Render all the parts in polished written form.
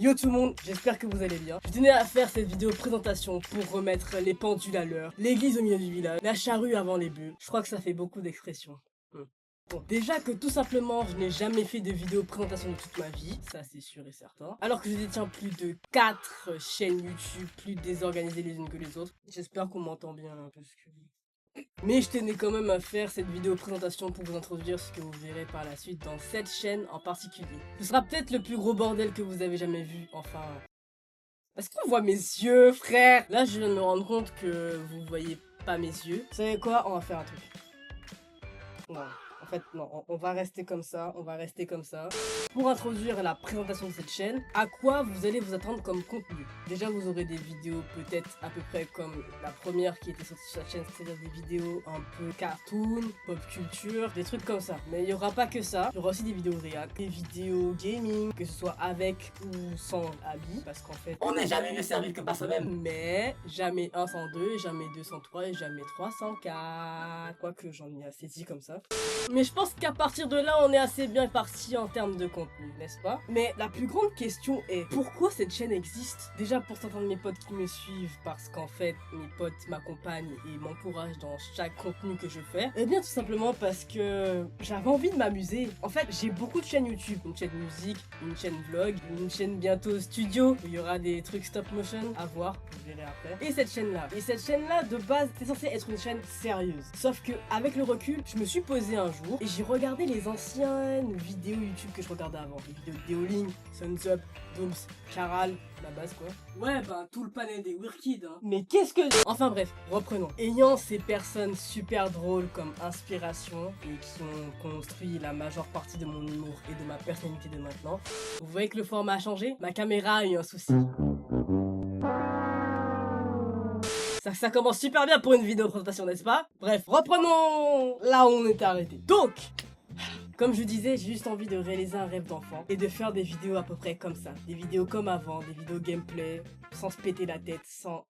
Yo tout le monde, j'espère que vous allez bien. Je tenais à faire cette vidéo présentation pour remettre les pendules à l'heure, l'église au milieu du village, la charrue avant les bœufs. Je crois que ça fait beaucoup d'expressions. Bon, déjà que tout simplement, je n'ai jamais fait de vidéo présentation de toute ma vie, ça c'est sûr et certain. Alors que je détiens plus de 4 chaînes YouTube, plus désorganisées les unes que les autres. J'espère qu'on m'entend bien, parce que... Mais je tenais quand même à faire cette vidéo présentation pour vous introduire ce que vous verrez par la suite dans cette chaîne en particulier. Ce sera peut-être le plus gros bordel que vous avez jamais vu, enfin... Est-ce qu'on voit mes yeux, frère? Là, je viens de me rendre compte que vous voyez pas mes yeux. Vous savez quoi? On va faire un truc. Non. En fait, non, on va rester comme ça, on va rester comme ça. Pour introduire la présentation de cette chaîne, à quoi vous allez vous attendre comme contenu? Déjà, vous aurez des vidéos peut-être à peu près comme la première qui était sortie sur la chaîne, c'est-à-dire des vidéos un peu cartoon, pop culture, des trucs comme ça. Mais il n'y aura pas que ça, il y aura aussi des vidéos react, des vidéos gaming, que ce soit avec ou sans habits, parce qu'en fait, on n'est jamais mieux servi que par soi-même. Mais jamais 1 sans 2, jamais 2 sans 3 et jamais 3 sans 4. Quoique j'en ai assez dit comme ça. Mais je pense qu'à partir de là, on est assez bien parti en termes de contenu, n'est-ce pas? Mais la plus grande question est, pourquoi cette chaîne existe? Déjà pour certains de mes potes qui me suivent, parce qu'en fait, mes potes m'accompagnent et m'encouragent dans chaque contenu que je fais. Eh bien tout simplement parce que j'avais envie de m'amuser. En fait, j'ai beaucoup de chaînes YouTube. Une chaîne musique, une chaîne vlog, une chaîne bientôt studio, où il y aura des trucs stop motion à voir, je verrai après. Et cette chaîne-là. Et cette chaîne-là, de base, c'est censé être une chaîne sérieuse. Sauf que, avec le recul, je me suis posé un jour et j'ai regardé les anciennes vidéos YouTube que je regardais avant. Les vidéos de Deoling, Sun's Up, Dooms, Charal, la base quoi. Ouais, ben tout le panel des Weird Kids, hein. Mais qu'est-ce que... Enfin bref, reprenons. Ayant ces personnes super drôles comme inspiration et qui ont construit la majeure partie de mon humour et de ma personnalité de maintenant, vous voyez que le format a changé? Ma caméra a eu un souci. Ça commence super bien pour une vidéo présentation, n'est-ce pas? Bref, reprenons là où on était arrêté. Donc, comme je disais, j'ai juste envie de réaliser un rêve d'enfant et de faire des vidéos à peu près comme ça. Des vidéos comme avant, des vidéos gameplay, sans se péter la tête, sans...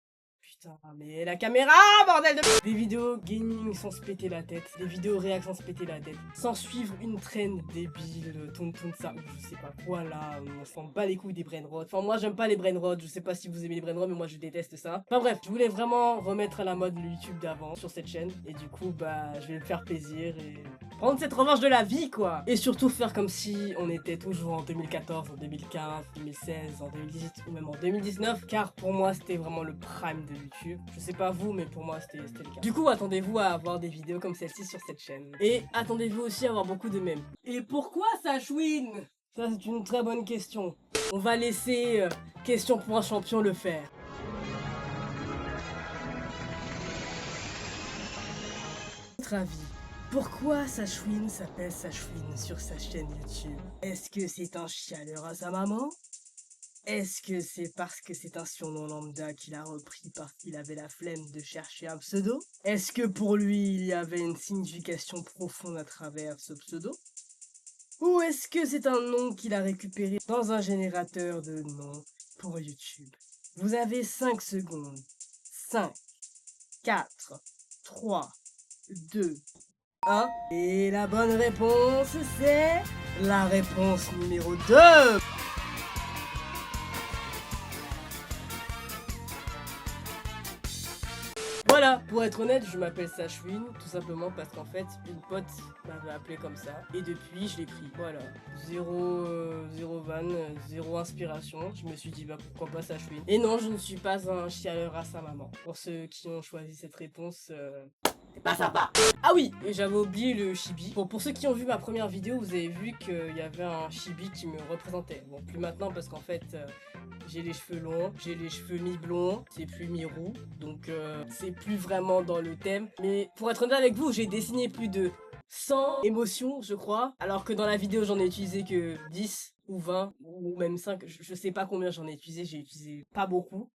Putain, mais la caméra, bordel de... Des vidéos gaming sans se péter la tête, des vidéos réact sans se péter la tête, sans suivre une trend débile, tourne ça, ou je sais pas quoi là, on s'en bat les couilles des brainrots. Enfin moi j'aime pas les brainrots, je sais pas si vous aimez les brainrots mais moi je déteste ça. Enfin bref, je voulais vraiment remettre à la mode le YouTube d'avant sur cette chaîne et du coup bah je vais me faire plaisir et prendre cette revanche de la vie quoi. Et surtout faire comme si on était toujours en 2014, en 2015, 2016, en 2018 ou même en 2019 car pour moi c'était vraiment le prime de YouTube. Je sais pas vous mais pour moi c'était le cas. Du coup attendez-vous à avoir des vidéos comme celle-ci sur cette chaîne. Et attendez-vous aussi à avoir beaucoup de mèmes. Et pourquoi ça chouine? Ça c'est une très bonne question. On va laisser question pour un champion le faire. Votre avis? Pourquoi Sachwin s'appelle Sachwin sur sa chaîne YouTube? Est-ce que c'est un chialeur à sa maman? Est-ce que c'est parce que c'est un surnom lambda qu'il a repris parce qu'il avait la flemme de chercher un pseudo? Est-ce que pour lui il y avait une signification profonde à travers ce pseudo? Ou est-ce que c'est un nom qu'il a récupéré dans un générateur de noms pour YouTube? Vous avez 5 secondes. 5, 4, 3, 2, 1. Et la bonne réponse, c'est la réponse numéro 2. Voilà, pour être honnête, je m'appelle Sachwin, tout simplement parce qu'en fait, une pote m'avait appelé comme ça, et depuis, je l'ai pris. Voilà, zéro van, zéro inspiration, je me suis dit, bah pourquoi pas Sachwin. Et non, je ne suis pas un chialeur à sa maman. Pour ceux qui ont choisi cette réponse, c'est pas sympa. Ah oui, et j'avais oublié le chibi. Bon, pour ceux qui ont vu ma première vidéo, vous avez vu qu'il y avait un chibi qui me représentait. Bon, plus maintenant parce qu'en fait, j'ai les cheveux longs, j'ai les cheveux mi-blonds, c'est plus mi-roux, donc c'est plus vraiment dans le thème. Mais pour être honnête avec vous, j'ai dessiné plus de 100 émotions, je crois, alors que dans la vidéo, j'en ai utilisé que 10 ou 20 ou même 5, je sais pas combien j'en ai utilisé, j'ai utilisé pas beaucoup.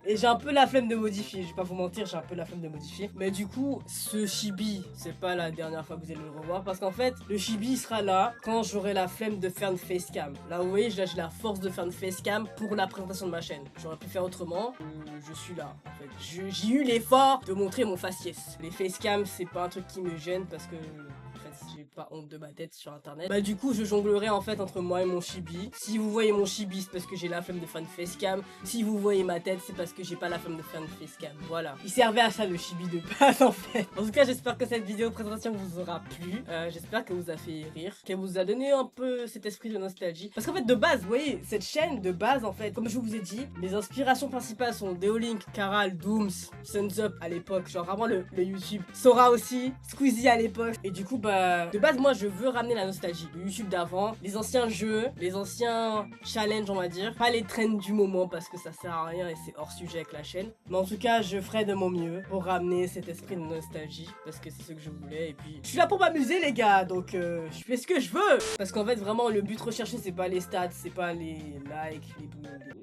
Et j'ai un peu la flemme de modifier, je vais pas vous mentir, j'ai un peu la flemme de modifier. Mais du coup, ce chibi, c'est pas la dernière fois que vous allez le revoir. Parce qu'en fait, le chibi sera là quand j'aurai la flemme de faire une facecam. Là, vous voyez, j'ai la force de faire une facecam pour la présentation de ma chaîne. J'aurais pu faire autrement, je suis là. En fait, j'ai eu l'effort de montrer mon faciès. Les facecam, c'est pas un truc qui me gêne parce que... En fait, j'ai pas honte de ma tête sur internet. Bah du coup je jonglerai en fait entre moi et mon chibi. Si vous voyez mon chibi c'est parce que j'ai la flemme de faire une facecam. Si vous voyez ma tête c'est parce que j'ai pas la flemme de faire une facecam. Voilà. Il servait à ça le chibi de base en fait. En tout cas j'espère que cette vidéo présentation vous aura plu. J'espère qu'elle vous a fait rire. Qu'elle vous a donné un peu cet esprit de nostalgie. Parce qu'en fait de base, vous voyez, cette chaîne de base en fait, comme je vous ai dit, mes inspirations principales sont Deolink, Karal, Dooms, Suns Up à l'époque, genre vraiment le YouTube. Sora aussi, Squeezie à l'époque. Et du coup bah, de base moi je veux ramener la nostalgie. Le YouTube d'avant, les anciens jeux, les anciens challenges on va dire. Pas les trends du moment parce que ça sert à rien et c'est hors sujet avec la chaîne. Mais en tout cas je ferai de mon mieux pour ramener cet esprit de nostalgie. Parce que c'est ce que je voulais et puis je suis là pour m'amuser les gars. Donc je fais ce que je veux. Parce qu'en fait vraiment le but recherché c'est pas les stats, c'est pas les likes,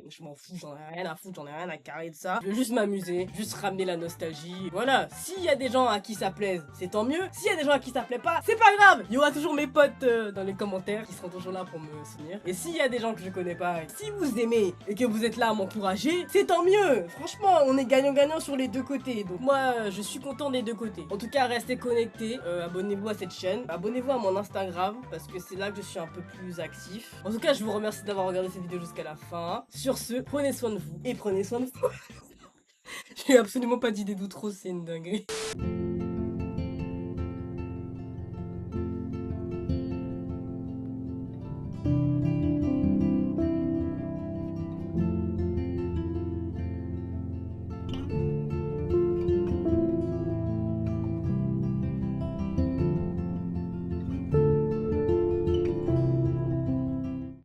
je m'en fous, j'en ai rien à foutre, j'en ai rien à carrer de ça. Je veux juste m'amuser, juste ramener la nostalgie. Voilà, s'il y a des gens à qui ça plaise, c'est tant mieux. S'il y a des gens à qui ça plaît pas, c'est pas grave. Il y aura toujours mes potes dans les commentaires qui seront toujours là pour me soutenir. Et s'il y a des gens que je connais pas, si vous aimez et que vous êtes là à m'encourager, c'est tant mieux. Franchement, on est gagnant-gagnant sur les deux côtés. Donc moi, je suis content des deux côtés. En tout cas, restez connectés, abonnez-vous à cette chaîne, abonnez-vous à mon Instagram parce que c'est là que je suis un peu plus actif. En tout cas, je vous remercie d'avoir regardé cette vidéo jusqu'à la fin. Sur ce, prenez soin de vous et prenez soin de vous. J'ai absolument pas d'idée d'outro, c'est une dinguerie.